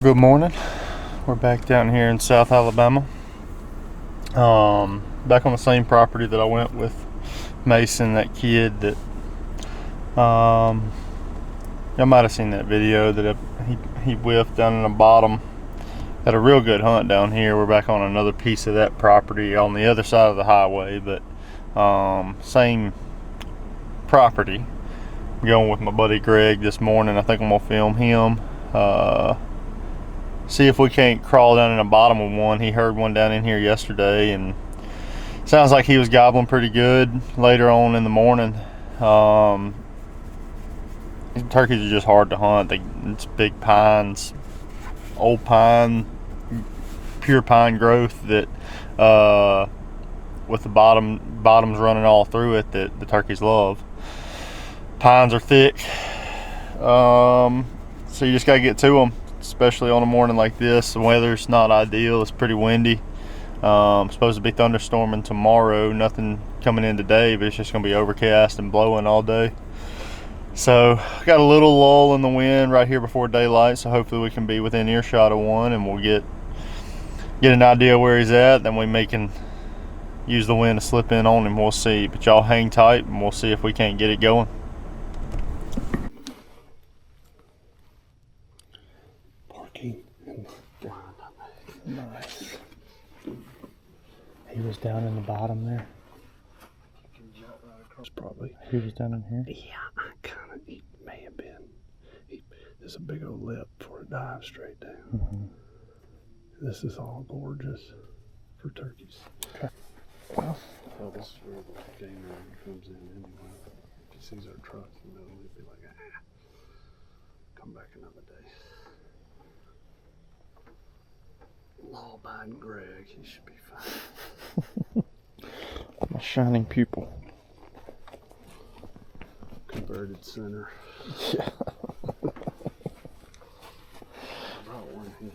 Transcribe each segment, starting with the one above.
Good morning. We're back down here in South Alabama. Back on the same property that I went with Mason, that kid that y'all might have seen that video that he whiffed down in the bottom. Had a real good hunt down here. We're back on another piece of that property on the other side of the highway, but same property. I'm going with my buddy Greg this morning. I think I'm gonna film him. See if we can't crawl down in the bottom of one. He heard one down in here yesterday and sounds like he was gobbling pretty good later on in the morning. Turkeys are just hard to hunt. It's big pines, old pine, pure pine growth that with the bottoms running all through it that the turkeys love. Pines are thick, so you just gotta get to them, especially on a morning like this. The weather's not ideal. It's pretty windy. Supposed to be thunderstorming tomorrow. Nothing coming in today, but it's just gonna be overcast and blowing all day. So got a little lull in the wind right here before daylight, so hopefully we can be within earshot of one and we'll get an idea where he's at. Then we can use the wind to slip in on him. We'll see, but y'all hang tight and we'll see if we can't get it going. Parking and nice. He was down in the bottom there. Probably. He was down in here? Yeah, he may have been. There's a big old lip for a dive straight down. Mm-hmm. This is all gorgeous for turkeys. Okay. Well, This is where the game warden comes in anyway. If he sees our truck, he'll be like, come back another day. Law-abiding Greg, he should be fine. my shining pupil. Converted center. Yeah. I brought one here.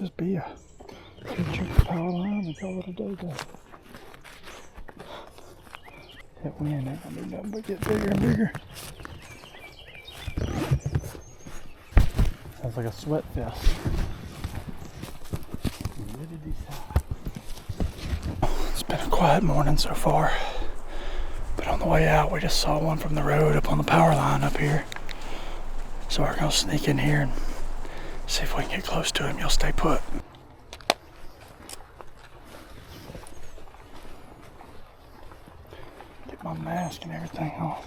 just be a check the power line and call it a day though. That wind ain't gonna do nothing but get bigger and bigger. Sounds like a sweat fest. It's been a quiet morning so far, but on the way out we just saw one from the road up on the power line up here. So we're gonna sneak in here and see if we can get close to him. You'll stay put. Get my mask and everything off.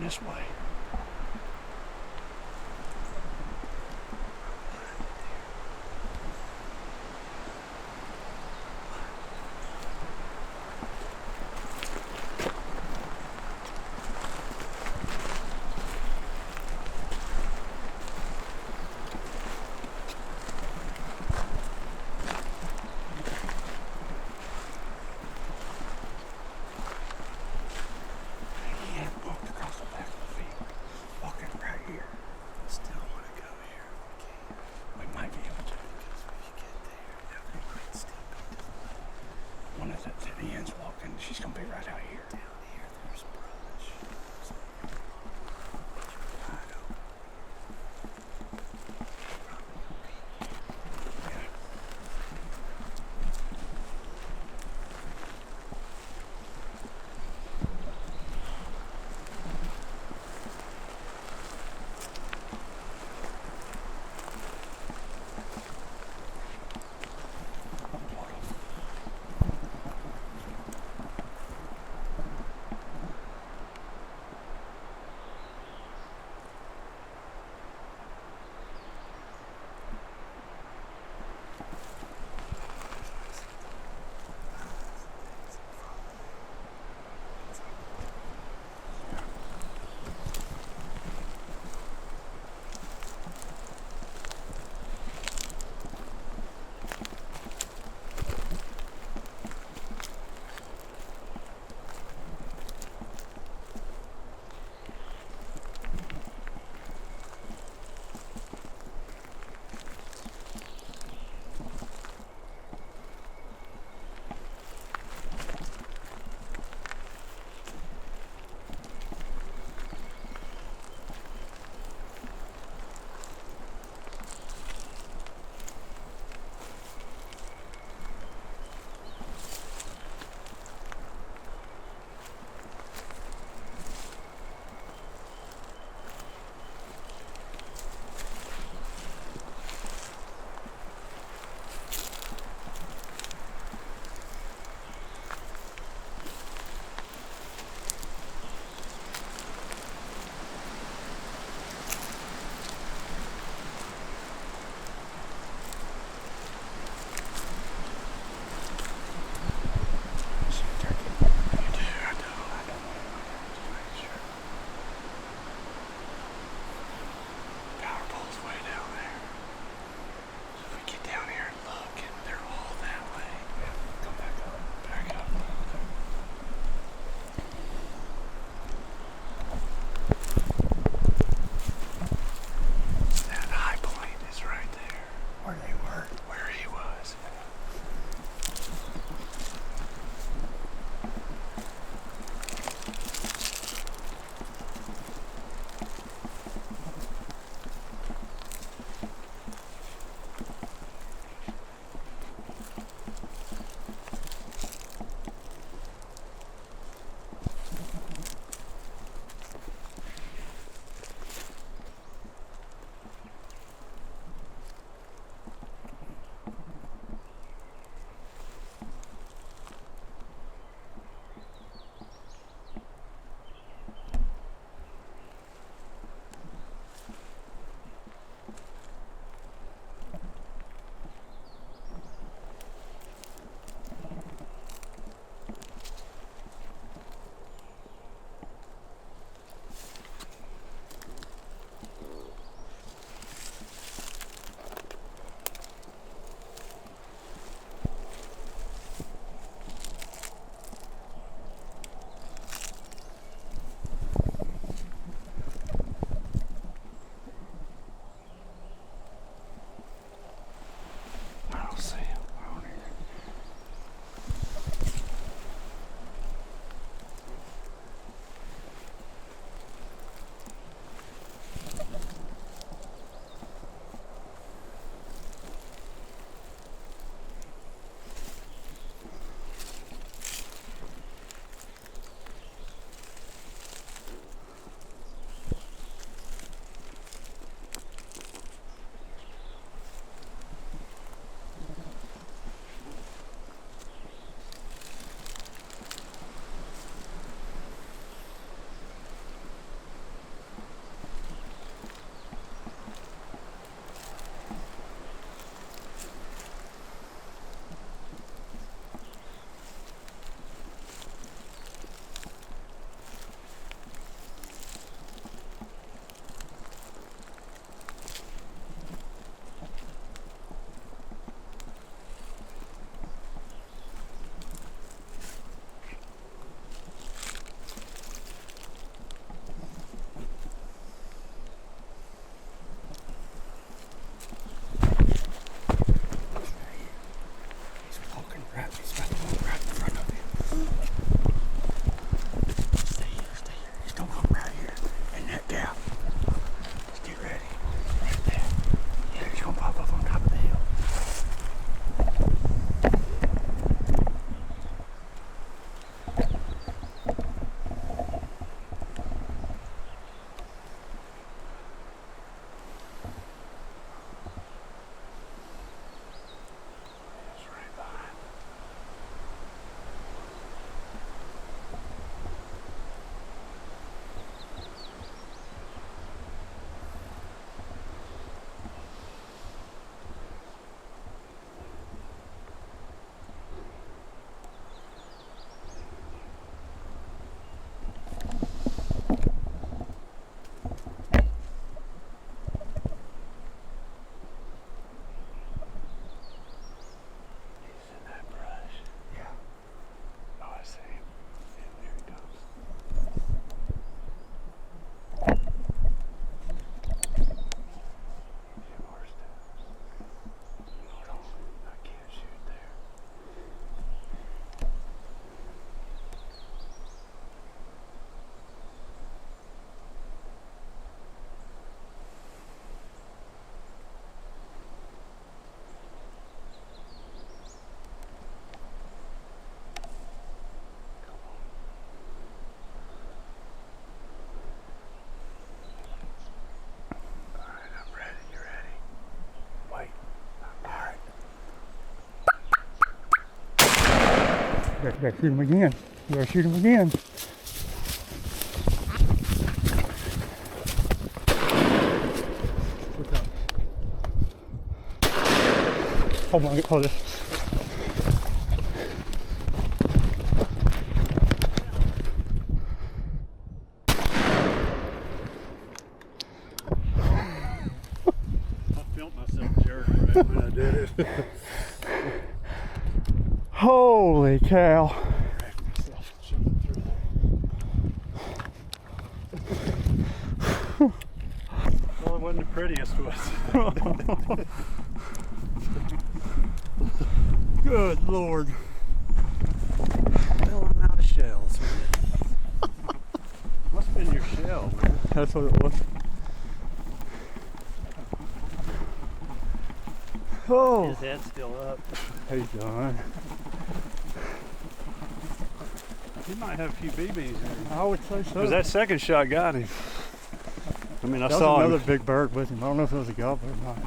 This way. He had walked across the back of the field. You gotta shoot him again. You gotta shoot him again. Hold on, hold it. I felt myself jerk right when I did it. Holy cow. Well, it wasn't the prettiest, was it? Good Lord. Well, I'm out of shells. Must have been your shell, man. That's what it was. Oh. His head's still up. He's done. He might have a few BBs in him. I would say so. Because that second shot got him. I mean, I That saw was another him. big bird with him. I don't know if it was a gobbler or not.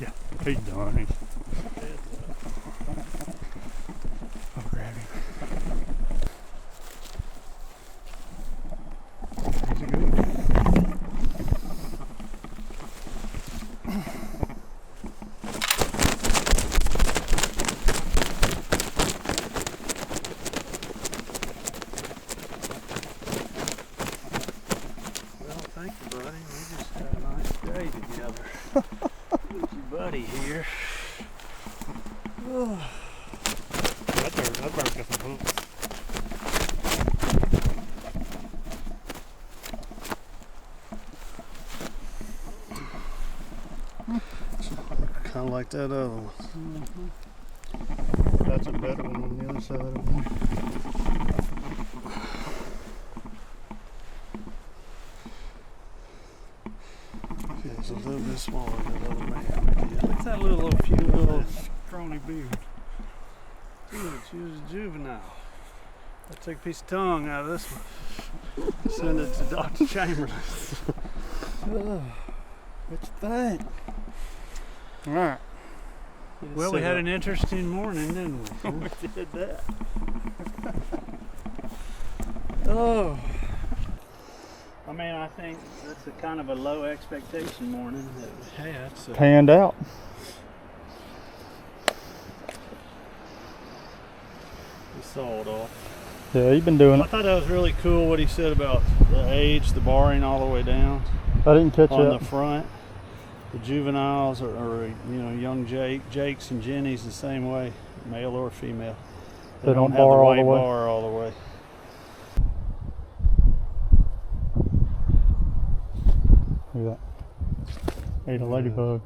Yeah, he's done. I'll grab him. He's a good one. Well, thank you, buddy. We just had a nice day together. With your buddy here. That bird's got some hooks. Kind of like that other one. That's a better one on the other side of it. It's a little bit smaller than the other man. Look at that little few little scrawny beard. Dude, she was a juvenile. I took a piece of tongue out of this one. Send it to Dr. Chamberlain. What you think? Alright. Well, we had an interesting morning, didn't we? We did that. Oh. I mean, I think that's a kind of a low expectation morning that we had. So Panned out. we sawed off. Yeah, you've been doing I it. thought that was really cool what he said about the age, the barring all the way down I didn't catch on that. the front. The juveniles or young Jakes and Jennies the same way, male or female. They don't have the bar all white the way. bar all the way. Look at that. Ate a ladybug.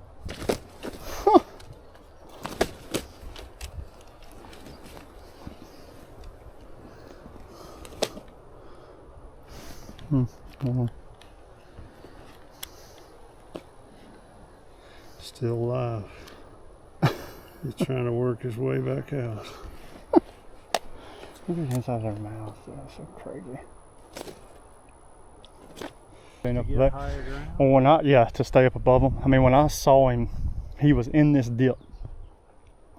Still alive. He's trying to work his way back out. Look at inside their mouth. That's so crazy. Up Get there. higher ground. Well, to stay up above him. I mean, when I saw him, he was in this dip,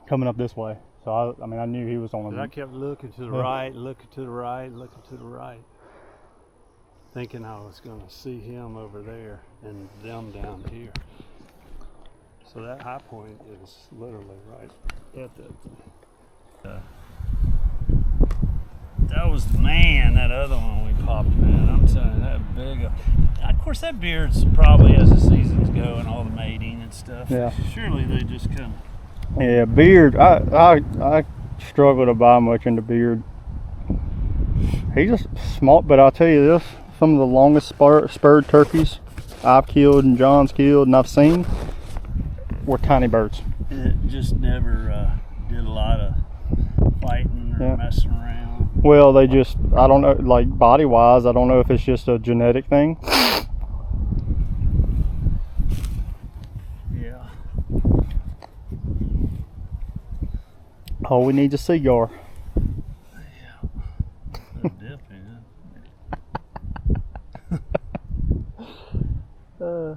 coming up this way. So I mean, I knew he was on I a. kept looking to the Yeah. right, looking to the right, looking to the right, thinking I was going to see him over there and them down here. So that high point is literally right at that. That was the man, that other one we popped, man. I'm telling you, that big. Of course, that beard's probably as the seasons go and all the mating and stuff. Yeah. Surely they just kind of. Yeah, beard. I struggle to buy much into beard. He's just small, but I'll tell you this: some of the longest spurred turkeys I've killed and John's killed and I've seen were tiny birds. It just never did a lot of fighting or Yeah. messing around. Well, they just, I don't know, like body wise, I don't know if it's just a genetic thing. Yeah. All we need is a cigar. No dipping. Uh,